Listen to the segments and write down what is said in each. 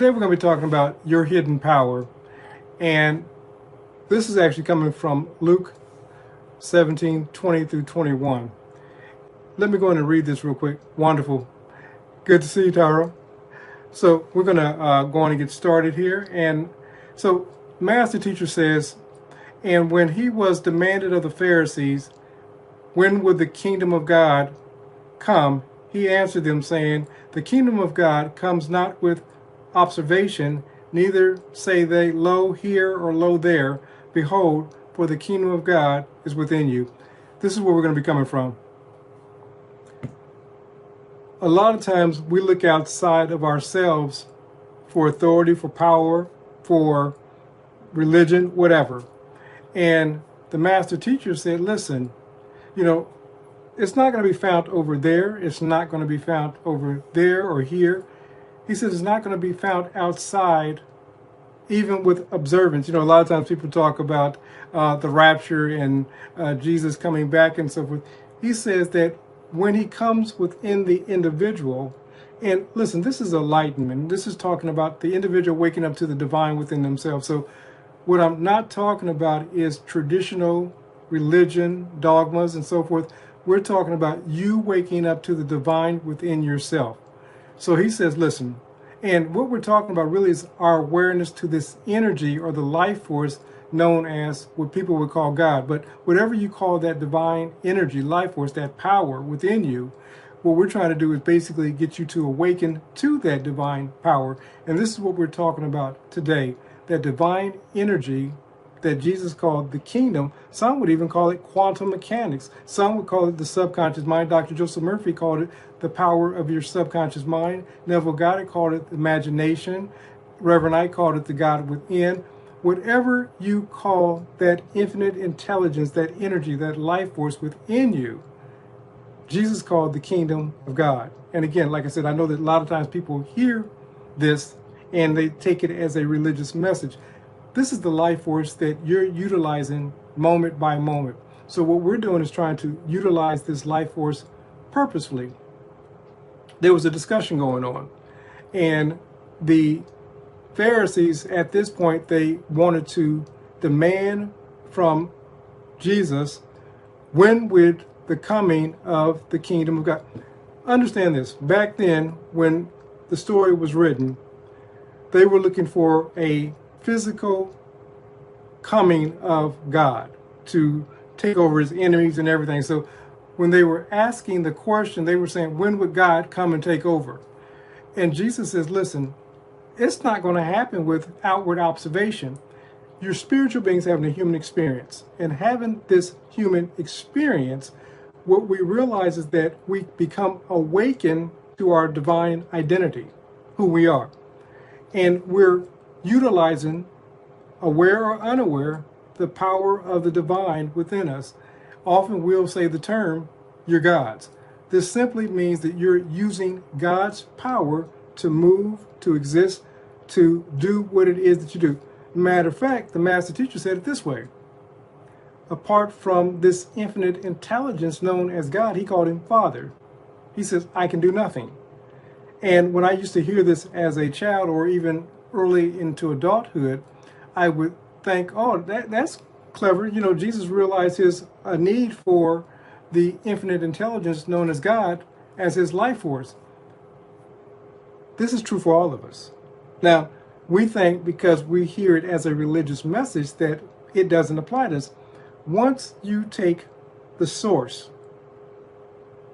Today we're going to be talking about your hidden power, and this is actually coming from Luke 17:20 through 21. Let me go in and read this real quick. Wonderful. Good to see you, Tara. So we're going to go on and get started here. And so Master Teacher says, and when he was demanded of the Pharisees, when would the kingdom of God come? He answered them, saying, the kingdom of God comes not with observation, neither say they, lo here or lo there. Behold, for the kingdom of God is within you. This is where we're going to be coming from. A lot of times we look outside of ourselves for authority, for power, for religion, whatever. And the Master Teacher said, listen, it's not going to be found over there. It's not going to be found over there or here. He says it's not going to be found outside, even with observance. A lot of times people talk about the rapture and Jesus coming back and so forth. He says that when he comes within the individual, and listen, this is enlightenment. This is talking about the individual waking up to the divine within themselves. So what I'm not talking about is traditional religion, dogmas, and so forth. We're talking about you waking up to the divine within yourself. So he says, listen, and what we're talking about really is our awareness to this energy or the life force known as what people would call God. But whatever you call that divine energy, life force, that power within you, what we're trying to do is basically get you to awaken to that divine power. And this is what we're talking about today, that divine energy that Jesus called the kingdom. Some would even call it quantum mechanics. Some would call it the subconscious mind. Dr. Joseph Murphy called it the power of your subconscious mind. Neville Goddard called it imagination. Reverend Ike called it the God within. Whatever you call that infinite intelligence, that energy, that life force within you, Jesus called the kingdom of God. And again, like I said, I know that a lot of times people hear this and they take it as a religious message. This is the life force that you're utilizing moment by moment. So what we're doing is trying to utilize this life force purposefully. There was a discussion going on, and the Pharisees at this point, they wanted to demand from Jesus, when would the coming of the kingdom of God? Understand this, back then when the story was written, they were looking for a physical coming of God to take over his enemies and everything. So when they were asking the question, they were saying, when would God come and take over? And Jesus says, listen, it's not going to happen with outward observation. You're spiritual beings having a human experience. And having this human experience, what we realize is that we become awakened to our divine identity, who we are. And we're utilizing, aware or unaware, the power of the divine within us. Often we'll say the term, you're God's. This simply means that you're using God's power to move, to exist, to do what it is that you do. Matter of fact, the Master Teacher said it this way. Apart from this infinite intelligence known as God, he called him Father. He says, I can do nothing. And when I used to hear this as a child or even early into adulthood, I would think, oh, that's clever. Jesus realized his need for the infinite intelligence known as God as his life force. This is true for all of us. Now, we think because we hear it as a religious message that it doesn't apply to us. Once you take the source,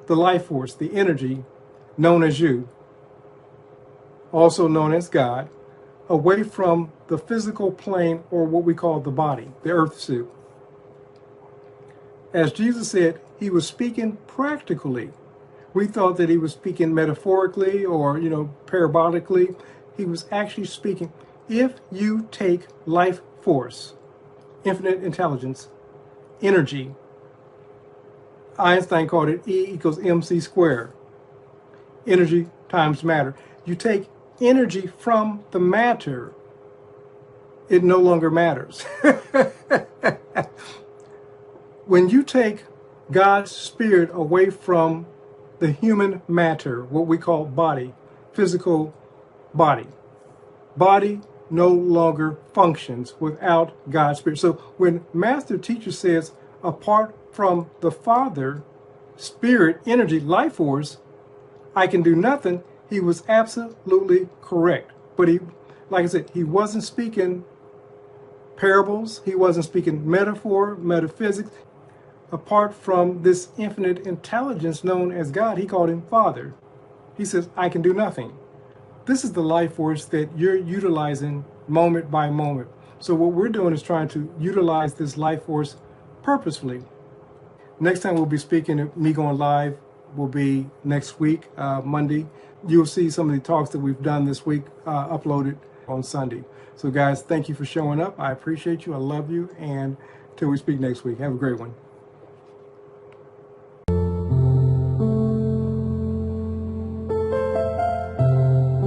the life force, the energy known as you, also known as God, away from the physical plane or what we call the body, the earth suit. As Jesus said, he was speaking practically. We thought that he was speaking metaphorically or, parabolically. He was actually speaking. If you take life force, infinite intelligence, energy, Einstein called it E equals mc squared. Energy times matter. You take energy from the matter, it no longer matters. When you take God's spirit away from the human matter, what we call body, physical body, body no longer functions without God's Spirit. So when Master Teacher says, apart from the Father, Spirit, energy, life force, I can do nothing, he was absolutely correct. But he, like I said, he wasn't speaking parables. He wasn't speaking metaphor, metaphysics. Apart from this infinite intelligence known as God, he called him Father. He says, I can do nothing. This is the life force that you're utilizing moment by moment. So what we're doing is trying to utilize this life force purposefully. Next time we'll be speaking, me going live will be next week, Monday. You'll see some of the talks that we've done this week uploaded on Sunday. So guys, thank you for showing up. I appreciate you. I love you. And till we speak next week, have a great one.